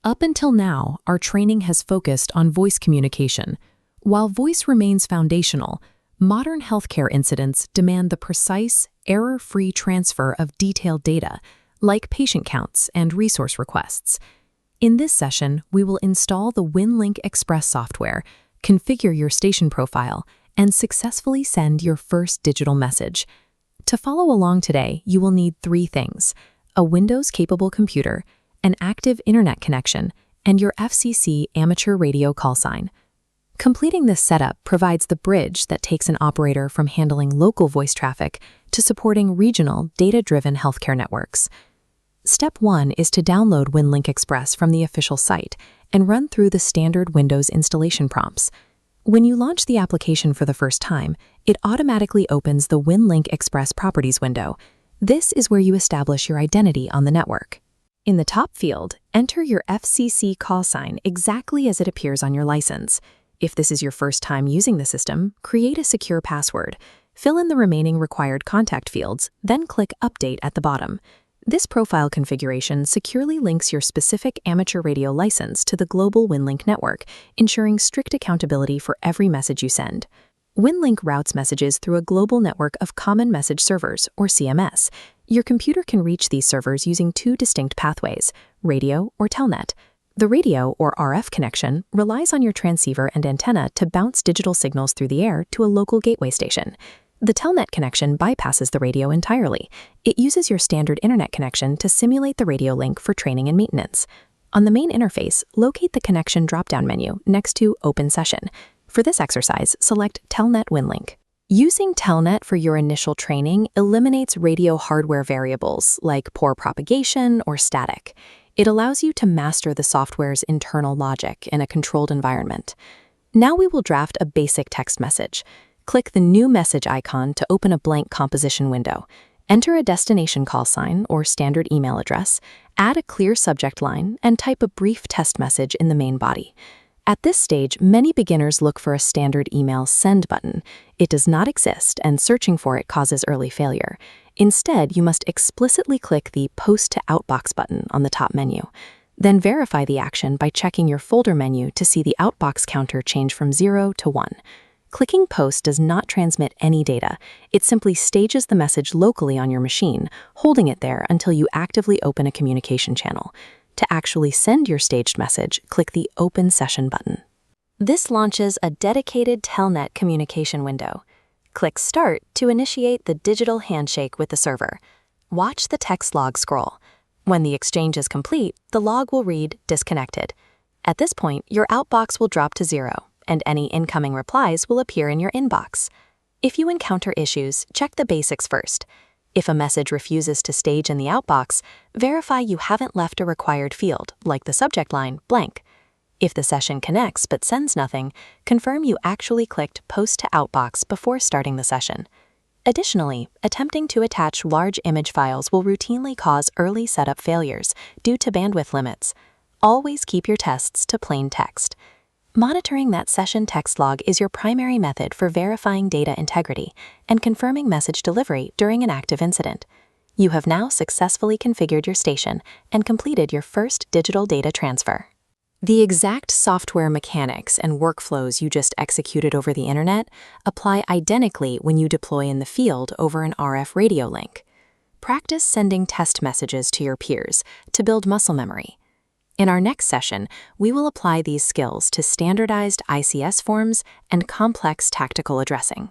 Up until now, our training has focused on voice communication. While voice remains foundational, modern healthcare incidents demand the precise, error-free transfer of detailed data, like patient counts and resource requests. In this session, we will install the Winlink Express software, configure your station profile, and successfully send your first digital message. To follow along today, you will need three things: a Windows-capable computer, an active internet connection, and your FCC amateur radio call sign. Completing this setup provides the bridge that takes an operator from handling local voice traffic to supporting regional, data-driven healthcare networks. Step 1 is to download Winlink Express from the official site and run through the standard Windows installation prompts. When you launch the application for the first time, it automatically opens the Winlink Express Properties window. This is where you establish your identity on the network. In the top field, enter your FCC call sign exactly as it appears on your license. If this is your first time using the system, create a secure password. Fill in the remaining required contact fields, then click Update at the bottom. This profile configuration securely links your specific amateur radio license to the global Winlink network, ensuring strict accountability for every message you send. Winlink routes messages through a global network of Common Message Servers, or CMS. Your computer can reach these servers using two distinct pathways: radio or Telnet. The radio, or RF connection, relies on your transceiver and antenna to bounce digital signals through the air to a local gateway station. The Telnet connection bypasses the radio entirely. It uses your standard internet connection to simulate the radio link for training and maintenance. On the main interface, locate the connection drop-down menu next to Open Session. For this exercise, select Telnet Winlink. Using Telnet for your initial training eliminates radio hardware variables like poor propagation or static. It allows you to master the software's internal logic in a controlled environment. Now we will draft a basic text message. Click the New Message icon to open a blank composition window. Enter a destination call sign or standard email address, add a clear subject line, and type a brief test message in the main body. At this stage, many beginners look for a standard email send button. It does not exist, and searching for it causes early failure. Instead, you must explicitly click the Post to Outbox button on the top menu. Then verify the action by checking your folder menu to see the outbox counter change from 0 to 1. Clicking Post does not transmit any data. It simply stages the message locally on your machine, holding it there until you actively open a communication channel. To actually send your staged message, click the Open Session button. This launches a dedicated Telnet communication window. Click Start to initiate the digital handshake with the server. Watch the text log scroll. When the exchange is complete, the log will read Disconnected. At this point, your outbox will drop to 0, and any incoming replies will appear in your inbox. If you encounter issues, check the basics first. If a message refuses to stage in the outbox, verify you haven't left a required field, like the subject line, blank. If the session connects but sends nothing, confirm you actually clicked Post to Outbox before starting the session. Additionally, attempting to attach large image files will routinely cause early setup failures due to bandwidth limits. Always keep your tests to plain text. Monitoring that session text log is your primary method for verifying data integrity and confirming message delivery during an active incident. You have now successfully configured your station and completed your first digital data transfer. The exact software mechanics and workflows you just executed over the internet apply identically when you deploy in the field over an RF radio link. Practice sending test messages to your peers to build muscle memory. In our next session, we will apply these skills to standardized ICS forms and complex tactical addressing.